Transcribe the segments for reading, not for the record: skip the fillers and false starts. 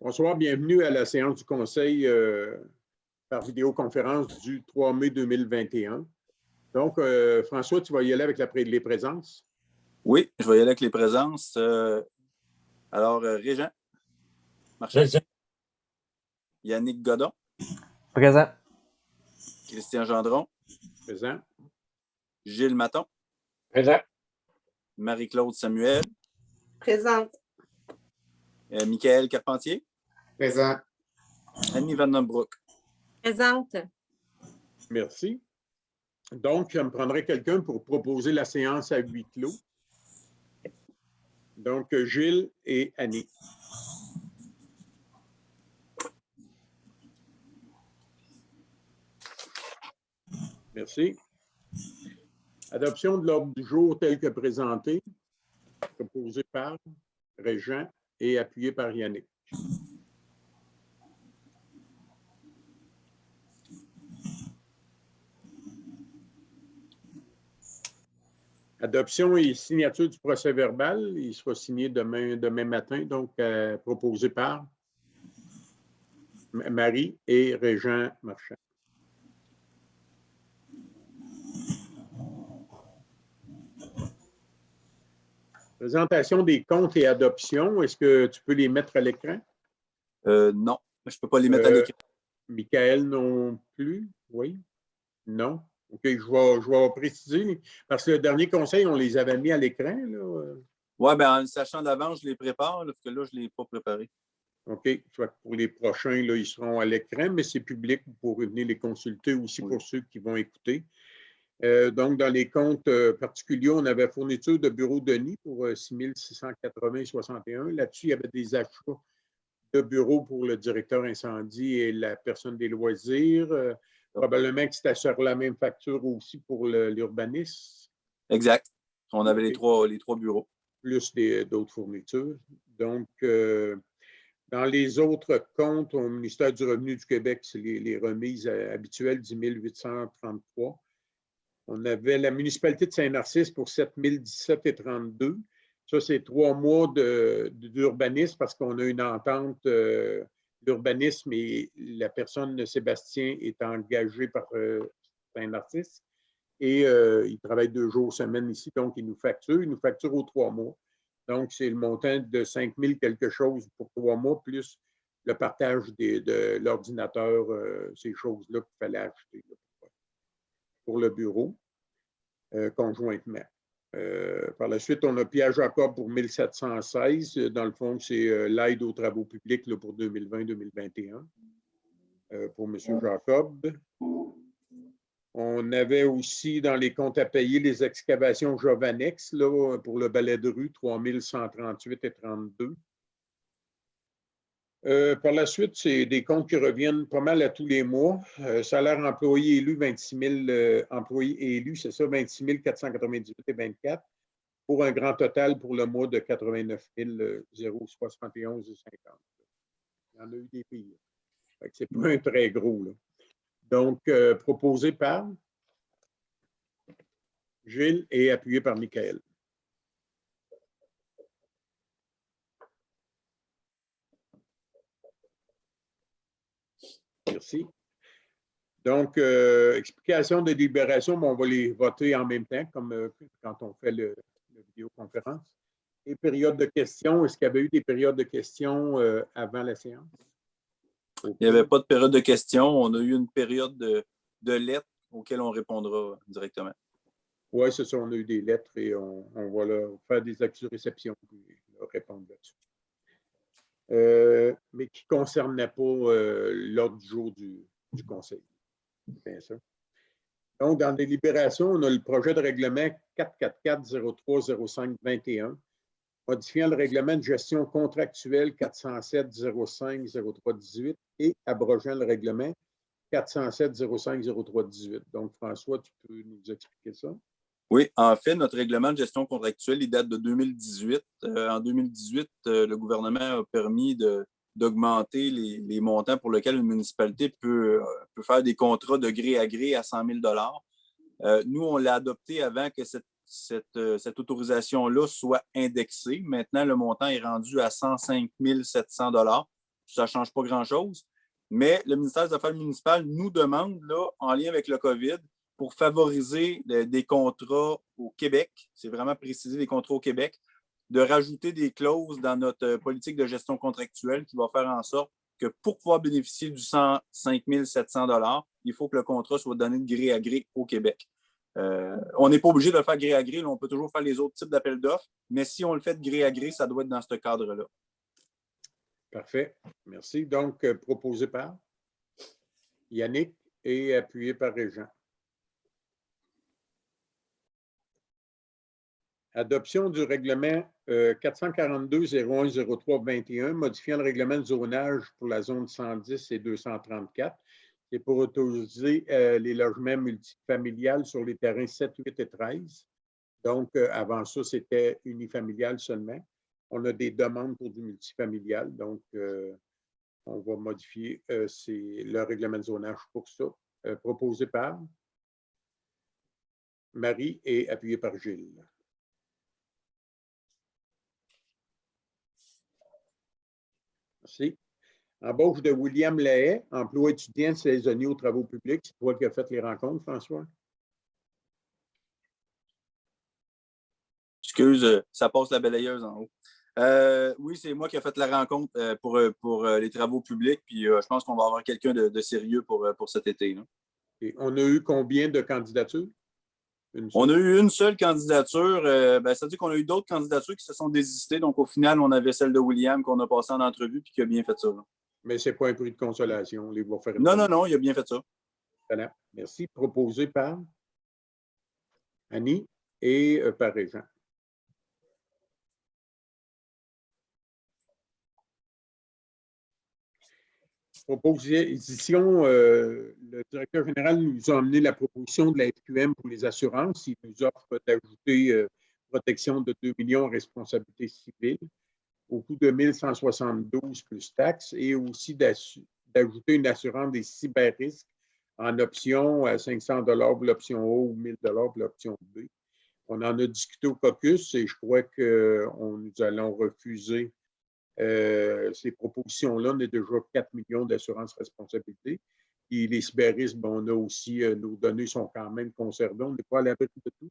Bonsoir, bienvenue à la séance du Conseil par vidéoconférence du 3 mai 2021. Donc, François, tu vas y aller avec les présences? Oui, je vais y aller avec les présences. Régent Marchand. Présent. Yannick Godon. Présent. Christian Gendron. Présent. Gilles Maton. Présent. Marie-Claude Samuel. Présente. Michael Carpentier. Présent. Annie Vandenbroek. Présente. Merci. Donc, je me prendrai quelqu'un pour proposer la séance à huis clos. Donc, Gilles et Annie. Merci. Adoption de l'ordre du jour tel que présenté, proposé par Régent et appuyé par Yannick. Adoption et signature du procès-verbal. Il sera signé demain matin, donc proposé par Marie et Régent Marchand. Présentation des comptes et adoptions. Est-ce que tu peux les mettre à l'écran? Non, je ne peux pas les mettre à l'écran. Michael non plus? Oui? Non? OK, je vais préciser, parce que le dernier conseil, on les avait mis à l'écran. Oui, bien, en le sachant d'avance, je les prépare, parce que là, je ne l'ai pas préparé. OK, soit pour les prochains, là, ils seront à l'écran, mais c'est public, vous pourrez venir les consulter aussi pour ceux qui vont écouter. Donc, dans les comptes particuliers, on avait fourniture de bureau de nid pour 6 680,61. Là-dessus, il y avait des achats de bureaux pour le directeur incendie et la personne des loisirs. Probablement que c'était sur la même facture aussi pour l'urbanisme. Exact. On avait les trois bureaux. Plus d'autres fournitures. Donc, dans les autres comptes au ministère du Revenu du Québec, c'est les remises habituelles, 10 833. On avait la municipalité de Saint-Narcisse pour 7 017,32. Ça, c'est 3 mois d'urbanisme parce qu'on a une entente d'urbanisme et la personne, Sébastien, est engagé par Saint-Narcisse. Et il travaille 2 jours semaine ici, donc il nous facture aux 3 mois. Donc, c'est le montant de 5 000 quelque chose pour 3 mois, plus le partage de l'ordinateur, ces choses-là qu'il fallait acheter pour le bureau conjointement. Par la suite, on a Pierre Jacob pour 1 716. Dans le fond, c'est l'aide aux travaux publics là, pour 2020-2021 pour M. Jacob. On avait aussi dans les comptes à payer les excavations Jovanex là, pour le balai de rue, 3 138,32. Par la suite, c'est des comptes qui reviennent pas mal à tous les mois. Salaire employé élu, 26 000 employés élus, c'est ça, 26 498,24 pour un grand total pour le mois de 89 071,50. Il y en a eu des pires. C'est pas un très gros. Là. Donc, proposé par Gilles et appuyé par Michael. Merci. Donc, explication de délibération, mais on va les voter en même temps, comme quand on fait la vidéoconférence. Et période de questions, est-ce qu'il y avait eu des périodes de questions avant la séance? Il n'y avait pas de période de questions. On a eu une période de lettres auxquelles on répondra directement. Oui, c'est ça. On a eu des lettres et on va leur faire des actes de réception et leur répondre là-dessus. Mais qui ne concernaient pas l'ordre du jour du Conseil. Bien ça. Donc, dans délibération, on a le projet de règlement 444-03-05-21, modifiant le règlement de gestion contractuelle 407-05-03-18 et abrogeant le règlement 407-05-03-18. Donc, François, tu peux nous expliquer ça? Oui, en fait, notre règlement de gestion contractuelle, il date de 2018. En 2018, le gouvernement a permis d'augmenter les montants pour lesquels une municipalité peut faire des contrats de gré à gré à 100 000 Nous, on l'a adopté avant que cette autorisation-là soit indexée. Maintenant, le montant est rendu à 105 700 $. ça ne change pas grand-chose. Mais le ministère des Affaires municipales nous demande, là, en lien avec le COVID, pour favoriser des contrats au Québec, c'est vraiment préciser les contrats au Québec, de rajouter des clauses dans notre politique de gestion contractuelle qui va faire en sorte que pour pouvoir bénéficier du 105 700 $, il faut que le contrat soit donné de gré à gré au Québec. On n'est pas obligé de le faire gré à gré, là, on peut toujours faire les autres types d'appels d'offres, mais si on le fait de gré à gré, ça doit être dans ce cadre-là. Parfait. Merci. Donc, proposé par Yannick et appuyé par Régent. Adoption du règlement 442-01-03-21, modifiant le règlement de zonage pour la zone 110 et 234. C'est pour autoriser les logements multifamiliales sur les terrains 7, 8 et 13. Donc, avant ça, c'était unifamilial seulement. On a des demandes pour du multifamilial, donc on va modifier le règlement de zonage pour ça. Proposé par Marie et appuyé par Gilles. Merci. Embauche de William Lahaye, emploi étudiant saisonnier aux travaux publics. C'est toi qui as fait les rencontres, François? Excuse, ça passe la balayeuse en haut. Oui, c'est moi qui ai fait la rencontre pour les travaux publics, puis je pense qu'on va avoir quelqu'un de sérieux pour cet été. Là. Et on a eu combien de candidatures? On a eu une seule candidature. Ça veut dire qu'on a eu d'autres candidatures qui se sont désistées. Donc, au final, on avait celle de William qu'on a passée en entrevue et qui a bien fait ça. Là. Mais ce n'est pas un prix de consolation. Il va faire non, il a bien fait ça. Voilà. Merci. Proposé par Annie et par Régent. Proposition, le directeur général nous a amené la proposition de la FQM pour les assurances. Il nous offre d'ajouter protection de 2 millions responsabilité civile au coût de 1 172 plus taxes et aussi d'ajouter une assurance des cyberrisques en option à 500 $ pour l'option A ou 1 000 $ pour l'option B. On en a discuté au caucus et je crois que nous allons refuser ces propositions-là. On a déjà 4 millions d'assurance responsabilité. Et les cyberrisques, on a aussi, nos données sont quand même conservées. On n'est pas à l'abri de tout.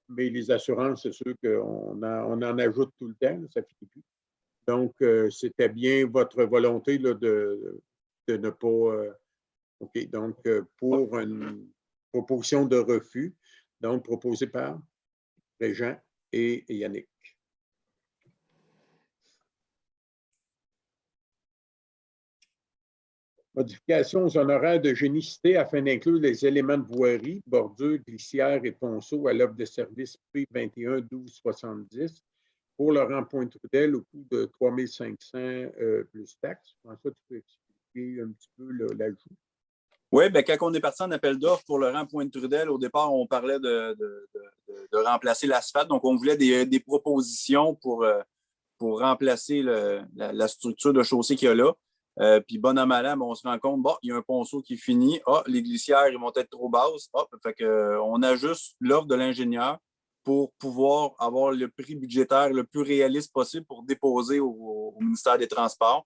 Mais les assurances, c'est sûr qu'on en ajoute tout le temps, là, ça finit plus. Donc, c'était bien votre volonté là, de ne pas. OK. Donc, pour une proposition de refus, donc proposée par Régent et Yannick. Modification aux honoraires de génicité afin d'inclure les éléments de voirie, bordures, glissières et ponceaux à l'offre de service P21 1270 pour Laurent Pointe-Trudel au coût de 3 500 plus taxes. François, tu peux expliquer un petit peu l'ajout? Oui, bien, quand on est parti en appel d'offres pour Laurent Pointe-Trudel, au départ, on parlait de remplacer l'asphalte. Donc, on voulait des propositions pour remplacer la structure de chaussée qu'il y a là. Puis, bon an, mal an, on se rend compte, bon, il y a un ponceau qui est fini. Ah, les glissières, ils vont être trop basses. Ah, fait qu'on ajuste l'offre de l'ingénieur pour pouvoir avoir le prix budgétaire le plus réaliste possible pour déposer au ministère des Transports.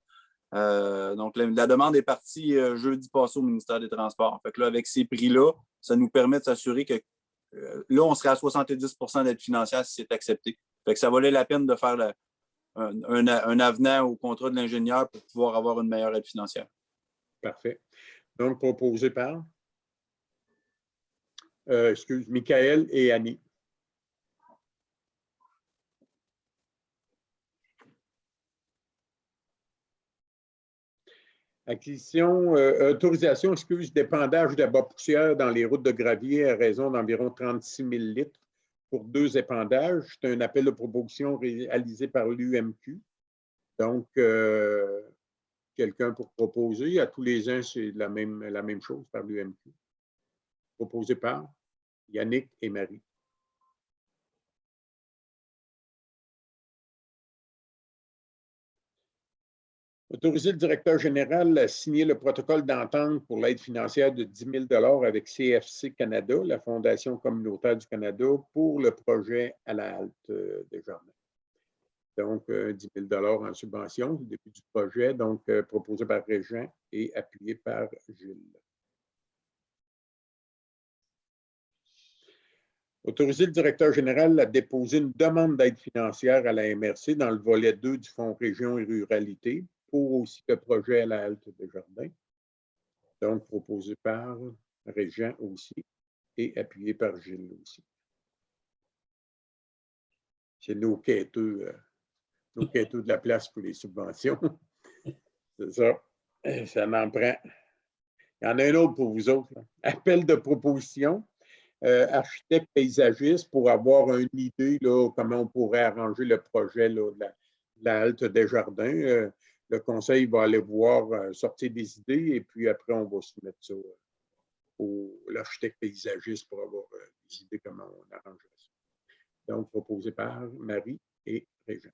Donc, la demande est partie jeudi passé au ministère des Transports. Fait que là, avec ces prix-là, ça nous permet de s'assurer que là, on serait à 70 % d'aide financière si c'est accepté. Fait que ça valait la peine de faire un avenant au contrat de l'ingénieur pour pouvoir avoir une meilleure aide financière. Parfait. Donc, proposé par Michael et Annie. Autorisation, d'épandage de bas poussière dans les routes de gravier à raison d'environ 36 000 litres pour 2 épandages. C'est un appel de proposition réalisé par l'UMQ. Donc, quelqu'un pour proposer. À tous les ans, c'est la même chose par l'UMQ. Proposé par Yannick et Marie. Autoriser le directeur général à signer le protocole d'entente pour l'aide financière de 10 000 $ avec CFC Canada, la Fondation communautaire du Canada, pour le projet à la halte des Jardins. Donc, 10 000 en subvention au début du projet, donc proposé par Régent et appuyé par Gilles. Autoriser le directeur général à déposer une demande d'aide financière à la MRC dans le volet 2 du Fonds Région et Ruralité pour aussi le projet à la halte Desjardins. Donc, proposé par Régent aussi et appuyé par Gilles aussi. C'est nos quêteux de la place pour les subventions. C'est ça. Ça m'en prend. Il y en a un autre pour vous autres. Là. Appel de proposition. Architecte paysagiste pour avoir une idée là, comment on pourrait arranger le projet là, de la halte Desjardins. Le conseil va aller voir sortir des idées et puis après, on va soumettre ça l'architecte paysagiste pour avoir des idées comment on arrangerait ça. Donc, proposé par Marie et Régent.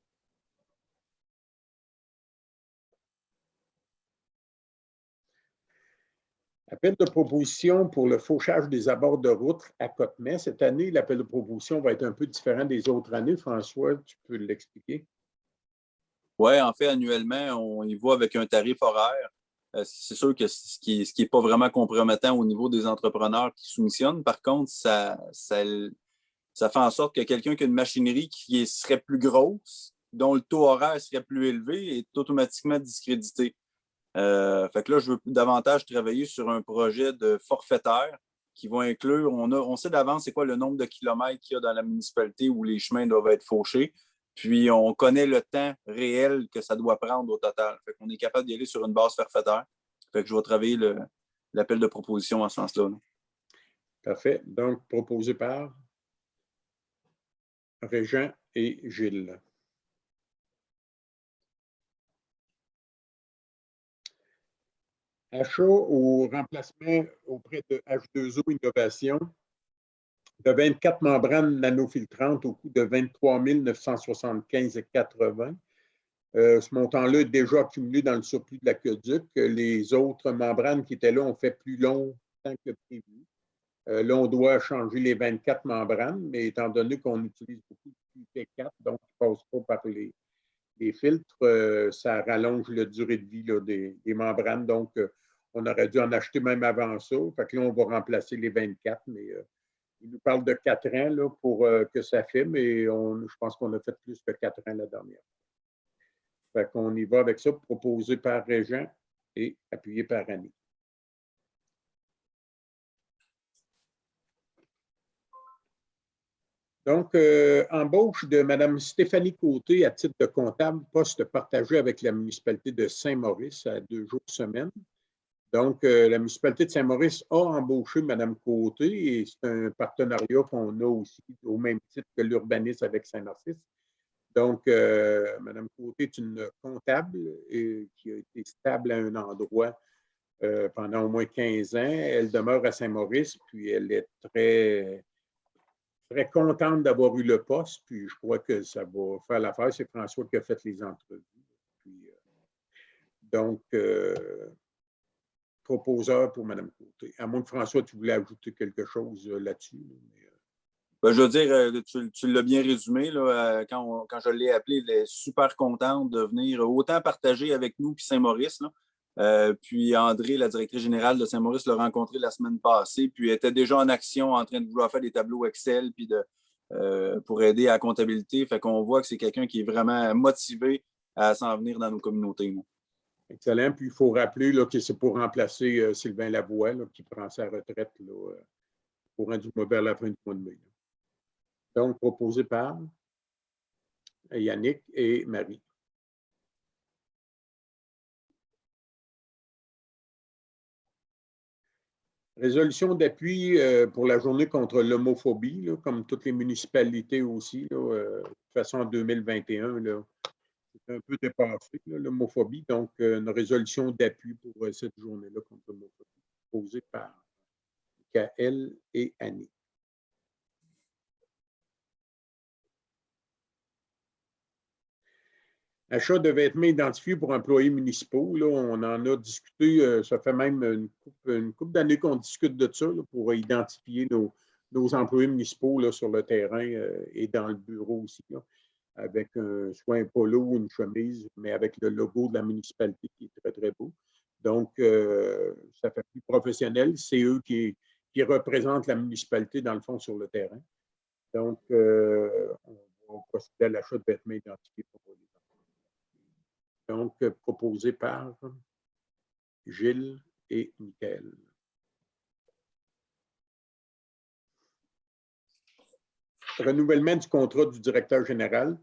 Appel de proposition pour le fauchage des abords de route à Cotemet. Cette année, l'appel de proposition va être un peu différent des autres années. François, tu peux l'expliquer? Oui, en fait, annuellement, on y va avec un tarif horaire. C'est sûr que ce qui est pas vraiment compromettant au niveau des entrepreneurs qui soumissionnent. Par contre, ça fait en sorte que quelqu'un qui a une machinerie qui serait plus grosse, dont le taux horaire serait plus élevé, est automatiquement discrédité. Fait que là, je veux davantage travailler sur un projet de forfaitaire qui va inclure, on sait d'avance c'est quoi le nombre de kilomètres qu'il y a dans la municipalité où les chemins doivent être fauchés, puis on connaît le temps réel que ça doit prendre au total. Fait qu'on est capable d'y aller sur une base forfaitaire. Fait que je vais travailler l'appel de proposition en ce sens-là. Là. Parfait. Donc, proposé par Régent et Gilles. Achat ou remplacement auprès de H2O Innovation de 24 membranes nanofiltrantes au coût de 23 975,80 ce montant-là est déjà accumulé dans le surplus de l'aqueduc. Les autres membranes qui étaient là ont fait plus longtemps que prévu. Là, on doit changer les 24 membranes, mais étant donné qu'on utilise beaucoup de P4, donc qui ne passe pas par les filtres, ça rallonge la durée de vie là, des membranes. Donc, on aurait dû en acheter même avant ça. Fait que là, on va remplacer les 24, mais il nous parle de 4 ans là, pour que ça fait, mais je pense qu'on a fait plus que 4 ans la dernière. Fait qu'on y va avec ça, proposé par Régent et appuyé par Annie. Donc, embauche de Mme Stéphanie Côté à titre de comptable, poste partagé avec la municipalité de Saint-Maurice à 2 jours semaine. Donc, la municipalité de Saint-Maurice a embauché Mme Côté et c'est un partenariat qu'on a aussi au même titre que l'urbanisme avec Saint-Narcisse. Donc, Mme Côté est une comptable qui a été stable à un endroit pendant au moins 15 ans. Elle demeure à Saint-Maurice, puis elle est très contente d'avoir eu le poste, puis je crois que ça va faire l'affaire. C'est François qui a fait les entrevues. Puis, donc, proposeur pour Mme Côté. À moins que François, tu voulais ajouter quelque chose là-dessus. Ben, je veux dire, tu l'as bien résumé. Là, quand je l'ai appelé, elle est super contente de venir autant partager avec nous puis Saint-Maurice. Puis André, la directrice générale de Saint-Maurice, l'a rencontré la semaine passée, puis elle était déjà en action en train de vouloir faire des tableaux Excel puis pour aider à la comptabilité. Fait qu'on voit que c'est quelqu'un qui est vraiment motivé à s'en venir dans nos communautés. Là. Excellent. Puis il faut rappeler là, que c'est pour remplacer Sylvain Lavoie là, qui prend sa retraite là, courant du mois vers la fin du mois de mai. Là. Donc, proposé par Yannick et Marie. Résolution d'appui pour la journée contre l'homophobie, comme toutes les municipalités aussi. Là, de toute façon, en 2021, c'est un peu dépassé, l'homophobie. Donc, une résolution d'appui pour cette journée-là contre l'homophobie, posée par Michael et Annie. Achat de vêtements identifiés pour employés municipaux. Là, on en a discuté, ça fait même une couple d'années qu'on discute de ça là, pour identifier nos employés municipaux là, sur le terrain et dans le bureau aussi. Là. avec soit un polo ou une chemise, mais avec le logo de la municipalité qui est très, très beau. Donc, ça fait plus professionnel. C'est eux qui représentent la municipalité, dans le fond, sur le terrain. Donc, on va procéder à l'achat de vêtements identifiés pour les enfants. Donc, proposé par Gilles et Michael. Renouvellement du contrat du directeur général.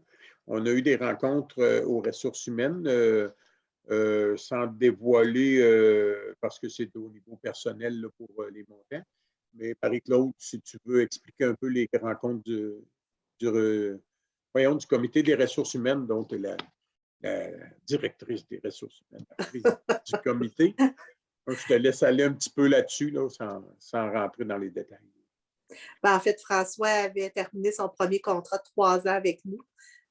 On a eu des rencontres aux ressources humaines, sans dévoiler, parce que c'est au niveau personnel là, pour les montants. Mais Marie-Claude, si tu veux expliquer un peu les rencontres du comité des ressources humaines, dont tu es la directrice des ressources humaines, du comité. Donc, je te laisse aller un petit peu là-dessus, là, sans rentrer dans les détails. Ben, en fait, François avait terminé son premier contrat de 3 ans avec nous,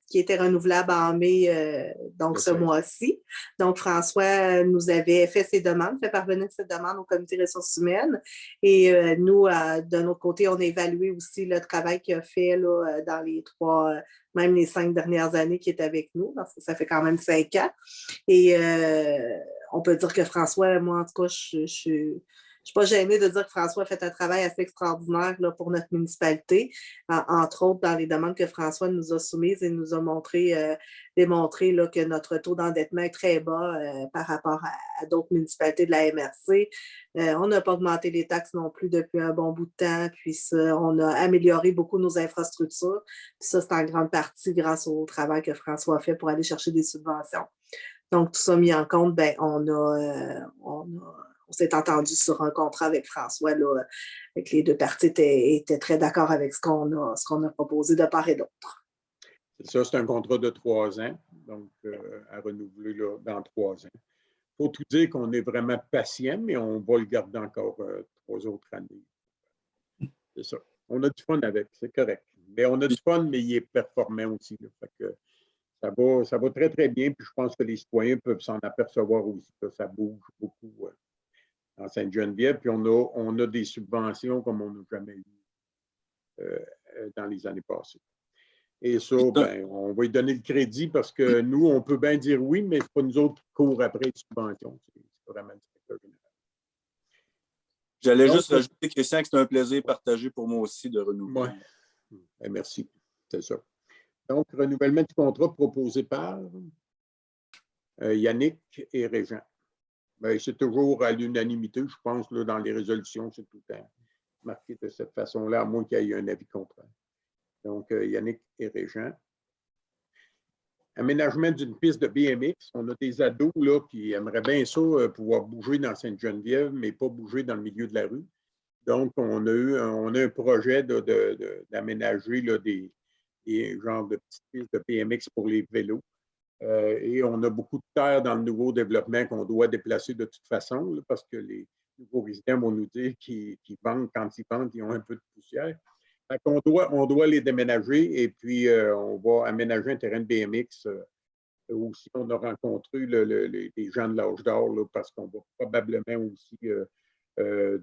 qui était renouvelable en mai, donc ce mois-ci. Donc, François nous avait fait ses demandes, fait parvenir ses demandes au comité des ressources humaines. Et nous, de notre côté, on a évalué aussi le travail qu'il a fait là, dans les 3, même les 5 dernières années qu'il est avec nous, parce que ça fait quand même 5 ans. Et on peut dire que François, moi, en tout cas, je suis pas gênée de dire que François a fait un travail assez extraordinaire là, pour notre municipalité, entre autres dans les demandes que François nous a soumises et nous a démontré là, que notre taux d'endettement est très bas par rapport à d'autres municipalités de la MRC. On n'a pas augmenté les taxes non plus depuis un bon bout de temps, puis ça, on a amélioré beaucoup nos infrastructures. Puis ça, c'est en grande partie grâce au travail que François a fait pour aller chercher des subventions. Donc, tout ça mis en compte, ben, on s'est entendu sur un contrat avec François, là, avec les deux parties étaient très d'accord avec ce qu'on a proposé de part et d'autre. C'est ça, c'est un contrat de 3 ans, donc à renouveler là, dans 3 ans. Il faut tout dire qu'on est vraiment patient, mais on va le garder encore 3 autres années. C'est ça. On a du fun avec, c'est correct. Mais on a du fun, mais il est performant aussi. Là, fait que ça va très, très bien. Puis je pense que les citoyens peuvent s'en apercevoir aussi. Que ça bouge beaucoup en Sainte-Geneviève. Puis on a des subventions comme on n'a jamais eu dans les années passées. Et ça, ben, on va lui donner le crédit parce que nous, on peut bien dire oui, mais ce n'est pas nous autres qui courent après les subventions. C'est vraiment le directeur général. J'allais juste rajouter, Christian, que c'est un plaisir partagé pour moi aussi de renouveler. Oui, merci. C'est ça. Donc, renouvellement du contrat proposé par Yannick et Régent. C'est toujours à l'unanimité, je pense, là, dans les résolutions, c'est tout le temps marqué de cette façon-là, à moins qu'il y ait un avis contraire. Donc, Yannick et Régent. Aménagement d'une piste de BMX. On a des ados là, qui aimeraient bien ça, pouvoir bouger dans Sainte-Geneviève, mais pas bouger dans le milieu de la rue. Donc, on a un projet d'aménager des genres de petites pistes de BMX pour les vélos. Et on a beaucoup de terre dans le nouveau développement qu'on doit déplacer de toute façon, là, parce que les nouveaux résidents vont nous dire qu'ils vendent, quand ils vendent, ils ont un peu de poussière. Fait qu'on on doit les déménager et puis on va aménager un terrain de BMX. Aussi, on a rencontré les gens de l'âge d'or parce qu'on va probablement aussi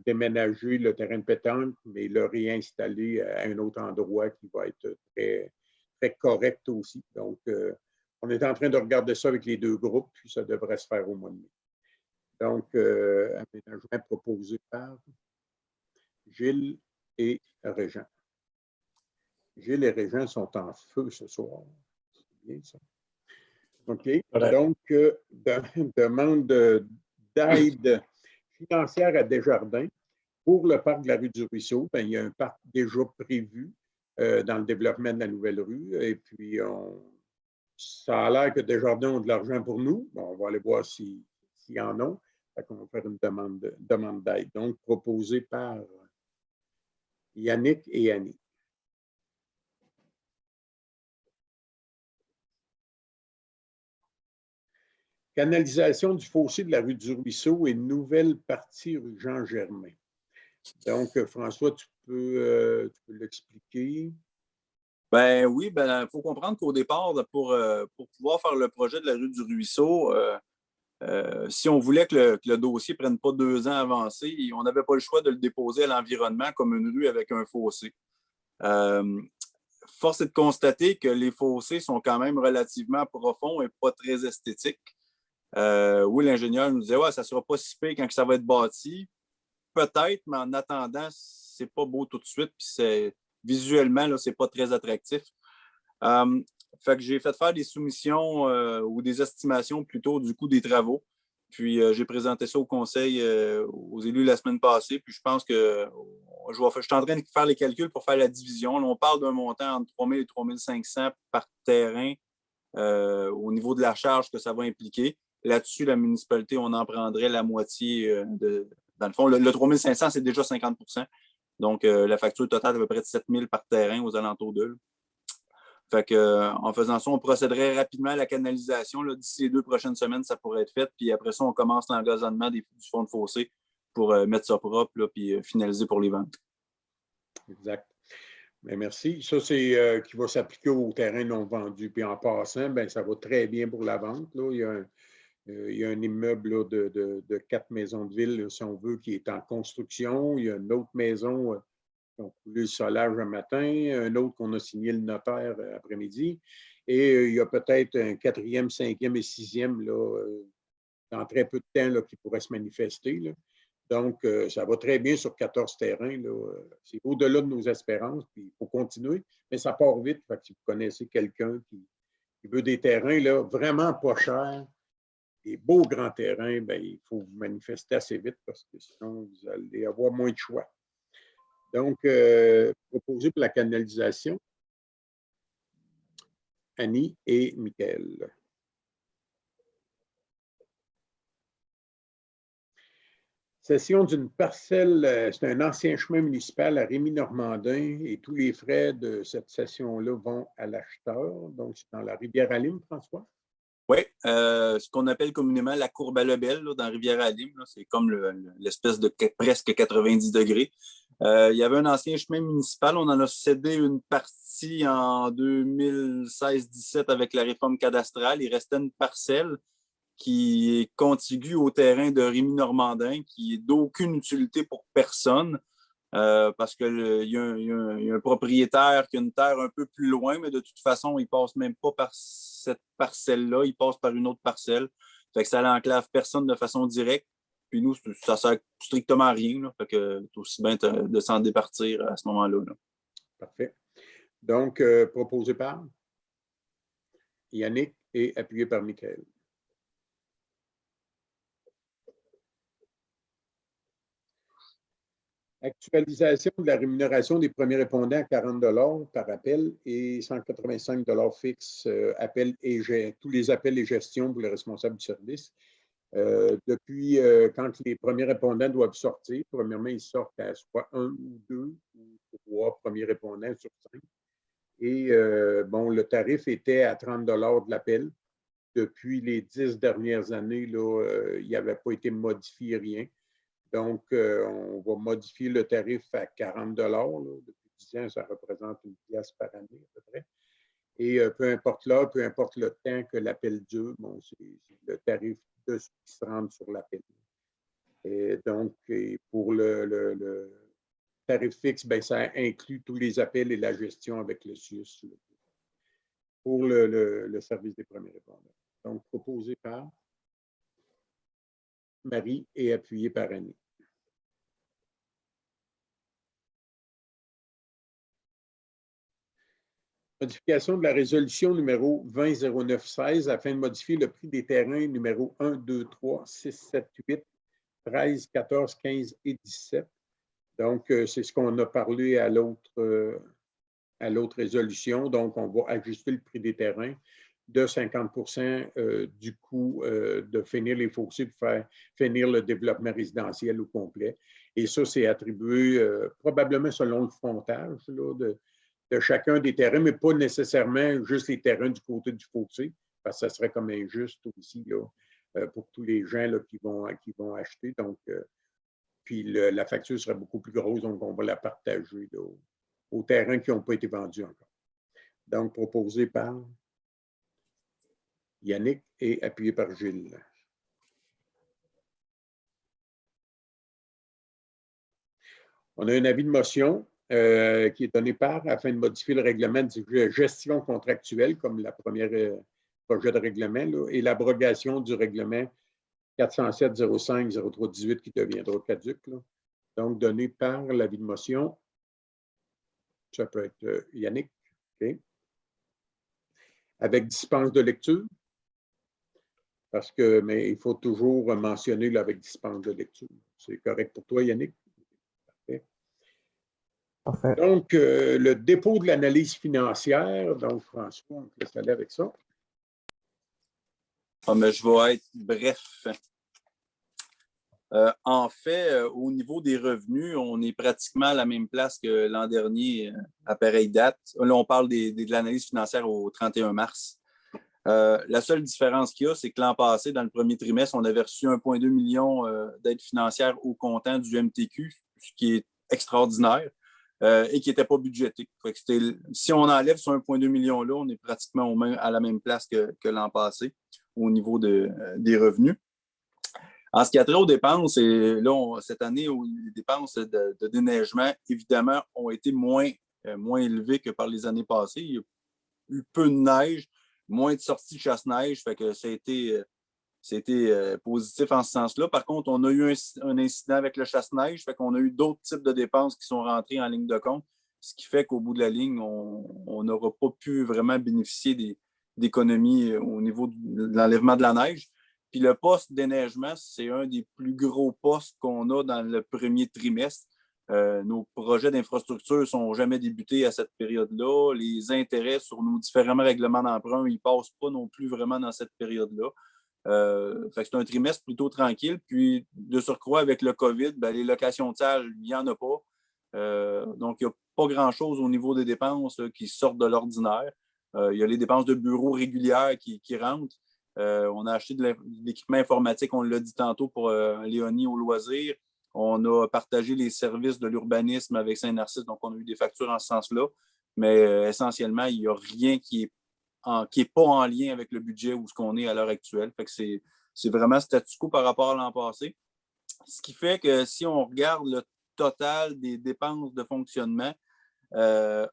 déménager le terrain de pétanque, mais le réinstaller à un autre endroit qui va être très, très correct aussi. Donc, on est en train de regarder ça avec les 2 groupes, puis ça devrait se faire au mois de mai. Donc, aménagement proposé par Gilles et Régent. Gilles et Régent sont en feu ce soir. C'est bien ça. OK. Donc, demande d'aide financière à Desjardins pour le parc de la rue du Ruisseau. Bien, il y a un parc déjà prévu dans le développement de la nouvelle rue. Et puis, ça a l'air que Desjardins ont de l'argent pour nous. Bon, on va aller voir s'ils en ont. Fait qu'on va faire une demande d'aide. Donc, proposée par Yannick et Annie. Canalisation du fossé de la rue du Ruisseau et nouvelle partie rue Jean-Germain. Donc, François, tu peux l'expliquer? Ben oui, il faut comprendre qu'au départ, pour pouvoir faire le projet de la rue du Ruisseau, si on voulait que le dossier ne prenne pas 2 ans à avancer, on n'avait pas le choix de le déposer à l'environnement comme une rue avec un fossé. force est de constater que les fossés sont quand même relativement profonds et pas très esthétiques. Oui, l'ingénieur nous disait, ouais, ça ne sera pas si pire quand ça va être bâti. Peut-être, mais en attendant, c'est pas beau tout de suite. Puis visuellement, là, c'est pas très attractif. Fait que j'ai fait faire des soumissions ou des estimations plutôt du coût des travaux. Puis j'ai présenté ça au conseil, aux élus la semaine passée. Puis je pense que je suis en train de faire les calculs pour faire la division. Là, on parle d'un montant entre 3 000 et 3 500 par terrain au niveau de la charge que ça va impliquer. Là-dessus, la municipalité, on en prendrait la moitié dans le fond, le 3 500, c'est déjà 50 %. Donc, la facture totale est à peu près de 7 000 par terrain aux alentours d'eux. Fait que, en faisant ça, on procéderait rapidement à la canalisation. D'ici les 2 prochaines semaines, ça pourrait être fait. Puis après ça, on commence l'engazonnement du fond de fossé pour mettre ça propre là, puis finaliser pour les ventes. Exact. Bien, merci. Ça, c'est qui va s'appliquer aux terrains non vendus. Puis en passant, bien, ça va très bien pour la vente. Là. Il y a un immeuble là, de 4 maisons de ville, là, si on veut, qui est en construction. Il y a une autre maison qui a coulé le solage un matin, un autre qu'on a signé le notaire après-midi. Et il y a peut-être un 4e, 5e et 6e là, dans très peu de temps là, qui pourrait se manifester. Là. Donc, ça va très bien sur 14 terrains. C'est au-delà de nos espérances, puis il faut continuer, mais ça part vite. Fait que si vous connaissez quelqu'un qui veut des terrains là, vraiment pas chers, des beaux grands terrains, bien, il faut vous manifester assez vite parce que sinon, vous allez avoir moins de choix. Donc, proposé pour la canalisation, Annie et Michael. Cession d'une parcelle, c'est un ancien chemin municipal à Rémy-Normandin et tous les frais de cette cession-là vont à l'acheteur. Donc, c'est dans la Rivière-à-Lime, François? Oui, ce qu'on appelle communément la courbe à Lebel là, dans Rivière-à-Lime. C'est comme l'espèce de presque 90 degrés. Il y avait un ancien chemin municipal. On en a cédé une partie en 2016-17 avec la réforme cadastrale. Il restait une parcelle qui est contiguë au terrain de Rémy-Normandin, qui est d'aucune utilité pour personne, parce qu'il y a un propriétaire qui a une terre un peu plus loin, mais de toute façon, il ne passe même pas par cette parcelle-là, il passe par une autre parcelle. Fait que ça n'enclave personne de façon directe. Puis nous, ça ne sert strictement à rien. Là. Fait que c'est aussi bien de s'en départir à ce moment-là. Là. Parfait. Donc, proposé par Yannick et appuyé par Michael. Actualisation de la rémunération des premiers répondants à 40 $ par appel et 185 $ fixes tous les appels et gestions pour les responsables du service. Depuis quand les premiers répondants doivent sortir, premièrement, ils sortent à soit 1 ou 2 ou 3 premiers répondants sur 5. Et bon, le tarif était à 30 $ de l'appel. Depuis les 10 dernières années, là, il n'avait pas été modifié rien. Donc, on va modifier le tarif à 40 $. Là. Depuis 10 ans, ça représente une pièce par année à peu près. Et peu importe l'heure, peu importe le temps que l'appel dure, bon, c'est le tarif de ce qui se rend sur l'appel. Et donc, pour le tarif fixe, bien, ça inclut tous les appels et la gestion avec le CIUS pour le service des premiers répondants. Donc, proposé par Marie et appuyé par Annie. Modification de la résolution numéro 200916 afin de modifier le prix des terrains numéro 1, 2, 3, 6, 7, 8, 13, 14, 15 et 17. Donc, c'est ce qu'on a parlé à l'autre résolution. Donc, on va ajuster le prix des terrains de 50 % du coût de finir les fossés pour faire finir le développement résidentiel au complet. Et ça, c'est attribué probablement selon le frontage là, de chacun des terrains, mais pas nécessairement juste les terrains du côté du fossé, parce que ça serait comme injuste aussi là, pour tous les gens là, qui vont acheter. Donc, puis la facture serait beaucoup plus grosse, donc on va la partager là, aux terrains qui n'ont pas été vendus encore. Donc, proposé par Yannick et appuyé par Gilles. On a un avis de motion qui est donné par afin de modifier le règlement de gestion contractuelle, comme le premier projet de règlement, là, et l'abrogation du règlement 407-05-03-18 qui deviendra caduc. Là. Donc, donné par l'avis de motion. Ça peut être Yannick. Okay. Avec dispense de lecture. Parce que, mais il faut toujours mentionner là, avec dispense de lecture. C'est correct pour toi, Yannick? Parfait. Parfait. Donc, le dépôt de l'analyse financière. Donc, François, on te laisse aller avec ça. Ah, mais je vais être bref. En fait, au niveau des revenus, on est pratiquement à la même place que l'an dernier à pareille date. Là, on parle de l'analyse financière au 31 mars. La seule différence qu'il y a, c'est que l'an passé, dans le premier trimestre, on avait reçu 1,2 million d'aides financières au comptant du MTQ, ce qui est extraordinaire et qui n'était pas budgété. Si on enlève ce 1,2 million-là, on est pratiquement à la même place que l'an passé au niveau des revenus. En ce qui a trait aux dépenses, et là, cette année, les dépenses de déneigement, évidemment, ont été moins élevées que par les années passées. Il y a eu peu de neige, moins de sorties de chasse-neige, fait que c'était positif en ce sens-là. Par contre, on a eu un incident avec le chasse-neige, fait qu'on a eu d'autres types de dépenses qui sont rentrées en ligne de compte, ce qui fait qu'au bout de la ligne, on n'aura pas pu vraiment bénéficier d'économies au niveau de l'enlèvement de la neige. Puis le poste déneigement, c'est un des plus gros postes qu'on a dans le premier trimestre. Nos projets d'infrastructure ne sont jamais débutés à cette période-là. Les intérêts sur nos différents règlements d'emprunt, ils ne passent pas non plus vraiment dans cette période-là. Fait que c'est un trimestre plutôt tranquille. Puis, de surcroît, avec le COVID, les locations de salles, il n'y en a pas. Donc, il n'y a pas grand-chose au niveau des dépenses là, qui sortent de l'ordinaire. Il y a les dépenses de bureaux régulières qui rentrent. On a acheté de l'équipement informatique, on l'a dit tantôt, pour Léonie au loisir. On a partagé les services de l'urbanisme avec Saint-Narcisse, donc on a eu des factures en ce sens-là. Mais essentiellement, il n'y a rien qui est pas en lien avec le budget où ce qu'on est à l'heure actuelle. Fait que c'est vraiment statu quo par rapport à l'an passé. Ce qui fait que si on regarde le total des dépenses de fonctionnement,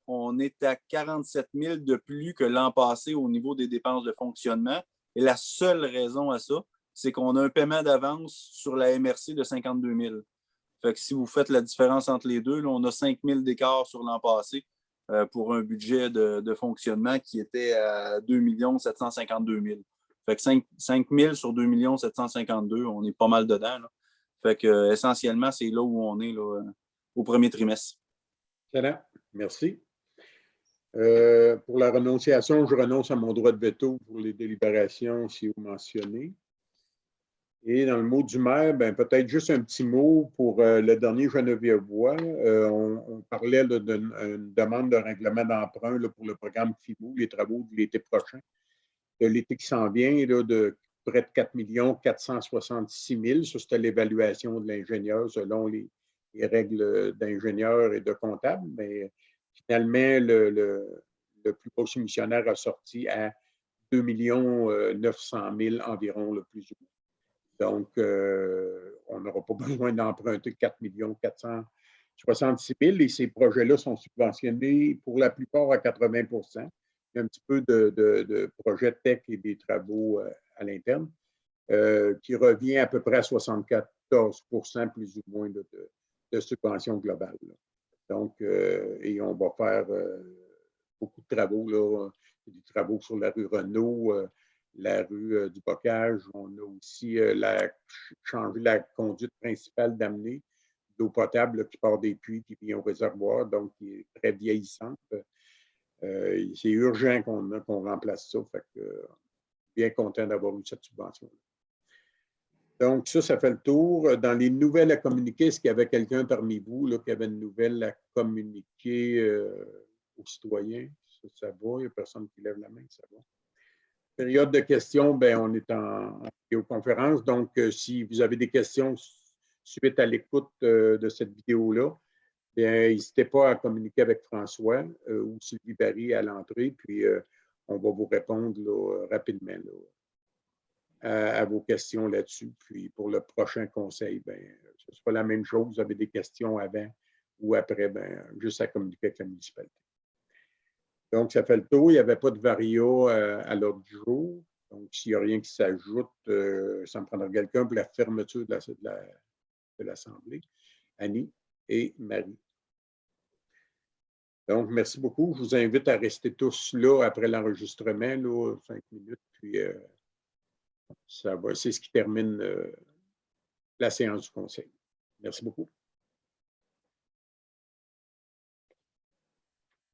on est à 47 000 de plus que l'an passé au niveau des dépenses de fonctionnement. Et la seule raison à ça, c'est qu'on a un paiement d'avance sur la MRC de 52 000. Fait que si vous faites la différence entre les deux, là, on a 5 000 d'écart sur l'an passé pour un budget de fonctionnement qui était à 2 752 000. Fait que 5 000 sur 2 752 000, on est pas mal dedans. Là. Fait que essentiellement, c'est là où on est là, au premier trimestre. Excellent. Merci. Pour la renonciation, je renonce à mon droit de veto pour les délibérations, si vous mentionnez. Et dans le mot du maire, peut-être juste un petit mot pour le dernier Geneviève-Bois. On parlait d'une demande de règlement d'emprunt pour le programme FIMO, les travaux de l'été prochain. De l'été qui s'en vient, là, de près de 4 466 000. Ça, c'était l'évaluation de l'ingénieur selon les règles d'ingénieur et de comptable. Mais finalement, le plus gros soumissionnaire a sorti à 2 900 000 environ, le plus ou moins. Donc, on n'aura pas besoin d'emprunter 4 466 000 et ces projets-là sont subventionnés pour la plupart à 80 %. Il y a un petit peu de projets tech et des travaux à l'interne qui revient à peu près à 74 % plus ou moins de subvention globale. Là. Donc, et on va faire beaucoup de travaux, là, des travaux sur la rue Renault, la rue du Bocage. On a aussi changé la conduite principale d'amener d'eau potable là, qui part des puits qui vient au réservoir, donc qui est très vieillissante. C'est urgent qu'on remplace ça. Fait que, bien content d'avoir eu cette subvention. Donc, ça fait le tour. Dans les nouvelles à communiquer, est-ce qu'il y avait quelqu'un parmi vous là, qui avait une nouvelle à communiquer aux citoyens? Ça va? Il n'y a personne qui lève la main, ça va. Période de questions, on est en vidéoconférence. Donc, si vous avez des questions suite à l'écoute de cette vidéo-là, n'hésitez pas à communiquer avec François ou Sylvie Barry à l'entrée, puis on va vous répondre là, rapidement là, à vos questions là-dessus. Puis pour le prochain conseil, ce sera la même chose. Vous avez des questions avant ou après, juste à communiquer avec la municipalité. Donc, ça fait le tour. Il n'y avait pas de vario à l'ordre du jour. Donc, s'il n'y a rien qui s'ajoute, ça me prendra quelqu'un pour la fermeture de l'Assemblée. Annie et Marie. Donc, merci beaucoup. Je vous invite à rester tous là après l'enregistrement, 5 minutes, puis c'est ce qui termine la séance du Conseil. Merci beaucoup.